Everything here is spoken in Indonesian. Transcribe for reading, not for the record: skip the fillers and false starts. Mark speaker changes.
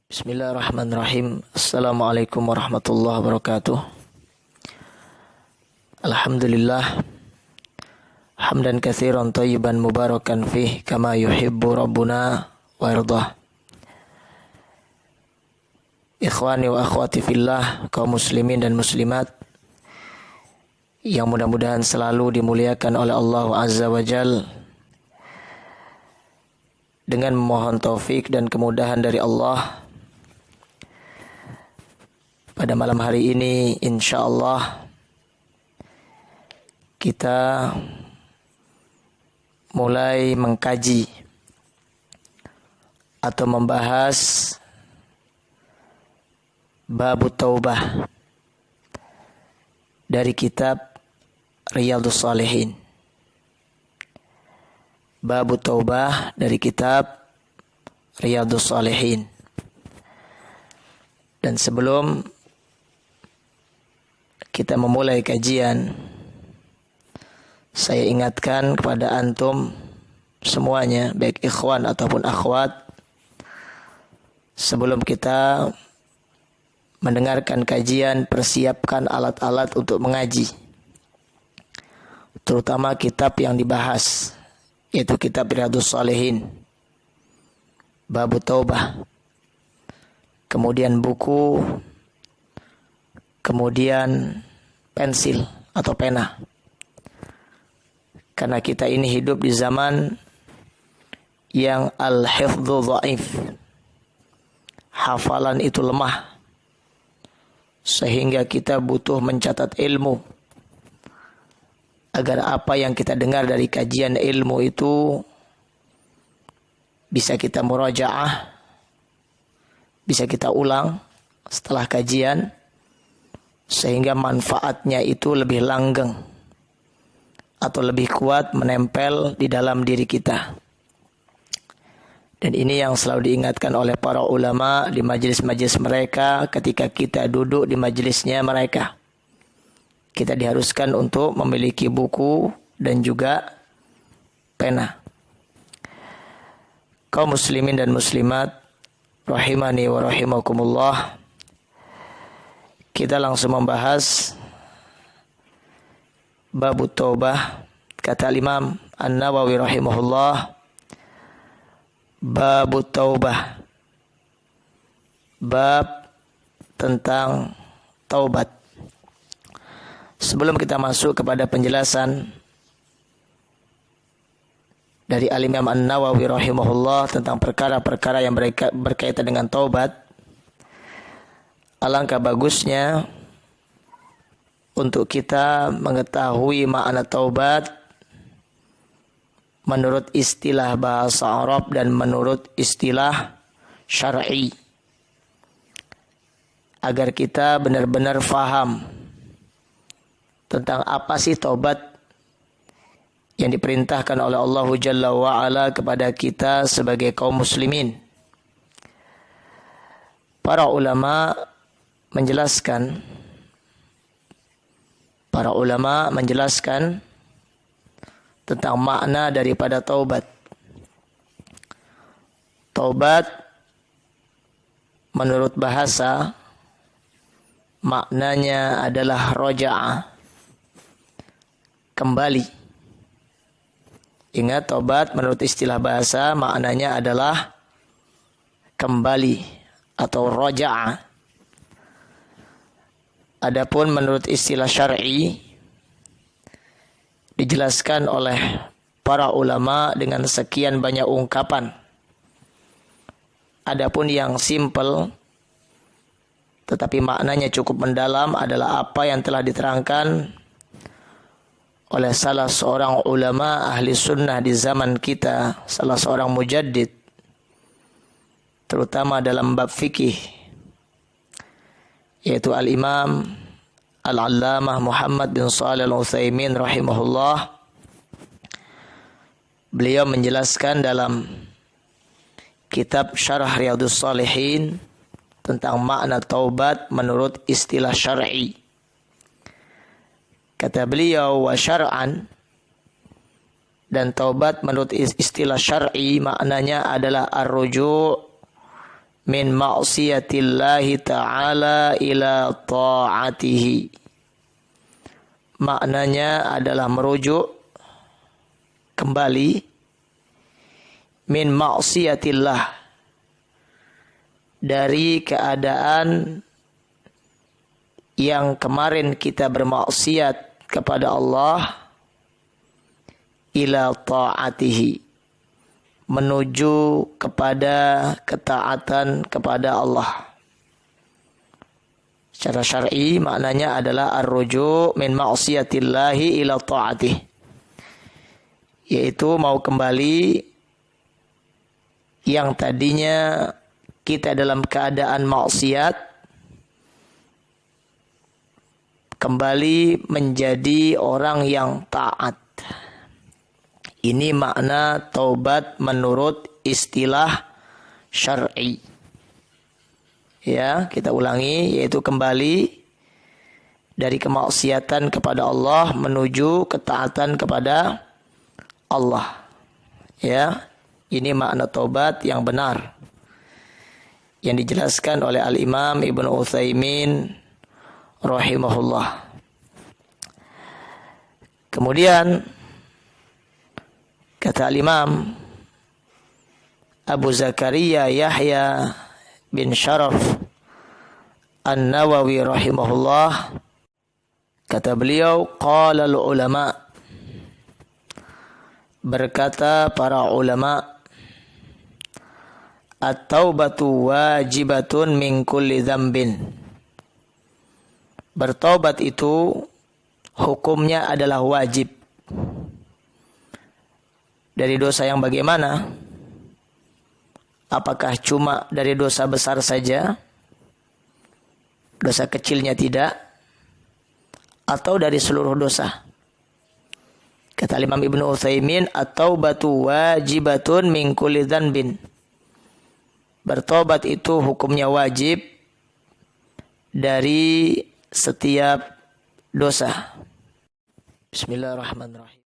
Speaker 1: Bismillahirrahmanirrahim. Assalamualaikum warahmatullahi wabarakatuh. Alhamdulillah. Hamdan katsiran thayyiban mubarakan fih kama yuhibbu rabbuna wa yardah. Ikhwani wa akhwati fillah, kaum muslimin dan muslimat yang mudah-mudahan selalu dimuliakan oleh Allah Azza wa Jal. Dengan memohon taufik dan kemudahan dari Allah, pada malam hari ini insyaallah kita mulai mengkaji atau membahas bab taubah dari kitab Riyadhus Shalihin. Bab taubah dari kitab Riyadhus Shalihin. Dan sebelum kita memulai kajian, saya ingatkan kepada antum semuanya, baik ikhwan ataupun akhwat, sebelum kita mendengarkan kajian, persiapkan alat-alat untuk mengaji, terutama kitab yang dibahas, yaitu kitab Riyadhus Shalihin, bab taubah, kemudian buku, kemudian pensil atau pena. Karena kita ini hidup di zaman yang al-hifdzu dhaif. Hafalan itu lemah. Sehingga kita butuh mencatat ilmu. Agar apa yang kita dengar dari kajian ilmu itu bisa kita murajaah, bisa kita ulang setelah kajian, sehingga manfaatnya itu lebih langgeng atau lebih kuat menempel di dalam diri kita. Dan ini yang selalu diingatkan oleh para ulama di majelis-majelis mereka ketika kita duduk di majelisnya mereka. Kita diharuskan untuk memiliki buku dan juga pena. Kaum muslimin dan muslimat rahimani wa rahimakumullah, kita langsung membahas bab taubah. Kata Imam An-Nawawi rahimahullah, bab taubah, bab tentang taubat. Sebelum kita masuk kepada penjelasan dari Al-Imam An-Nawawi rahimahullah tentang perkara-perkara yang berkaitan dengan taubat, alangkah bagusnya untuk kita mengetahui makna taubat menurut istilah bahasa Arab dan menurut istilah syar'i, agar kita benar-benar faham tentang apa sih taubat yang diperintahkan oleh Allah Jalla wa'ala kepada kita sebagai kaum muslimin. Para ulama menjelaskan tentang makna daripada taubat. Taubat menurut bahasa maknanya adalah roja'ah, kembali. Ingat, taubat menurut istilah bahasa maknanya adalah kembali atau roja'ah. Adapun menurut istilah syar'i dijelaskan oleh para ulama dengan sekian banyak ungkapan. Adapun yang simple tetapi maknanya cukup mendalam adalah apa yang telah diterangkan oleh salah seorang ulama ahli sunnah di zaman kita, salah seorang mujaddid, terutama dalam bab fikih, yaitu Al-Imam Al-Allamah Muhammad bin Shalih Al-Utsaimin rahimahullah. Beliau menjelaskan dalam kitab Syarah Riyadhus Shalihin tentang makna taubat menurut istilah syar'i. Kata beliau, wa syar'an, dan taubat menurut istilah syar'i maknanya adalah ar-ruju' min ma'siyatillahi ta'ala ila ta'atihi. Maknanya adalah merujuk kembali min ma'siyatillah, dari keadaan yang kemarin kita bermaksiat kepada Allah, ila ta'atihi, menuju kepada ketaatan kepada Allah. Secara syar'i maknanya adalah ar-ruju' min ma'siyatillahi ila ta'atihi, yaitu mau kembali yang tadinya kita dalam keadaan maksiat kembali menjadi orang yang taat. Ini makna taubat menurut istilah syar'i. Ya, kita ulangi, yaitu kembali dari kemaksiatan kepada Allah menuju ketaatan kepada Allah. Ya, ini makna taubat yang benar yang dijelaskan oleh Al-Imam Ibnu Utsaimin rahimahullah. Kemudian kata Al-Imam Abu Zakaria Yahya bin Sharaf An-Nawawi rahimahullah, kata beliau, qala al-ulama, berkata para ulama, at-taubatu wajibatun min kulli dzambin. Bertaubat itu hukumnya adalah wajib. Dari dosa yang bagaimana? Apakah cuma dari dosa besar saja? Dosa kecilnya tidak? Atau dari seluruh dosa? Kata Imam Ibnu Utsaimin, at-taubatu wajibatun min kulli dzambin. Bertobat itu hukumnya wajib dari setiap dosa. Bismillahirrahmanirrahim.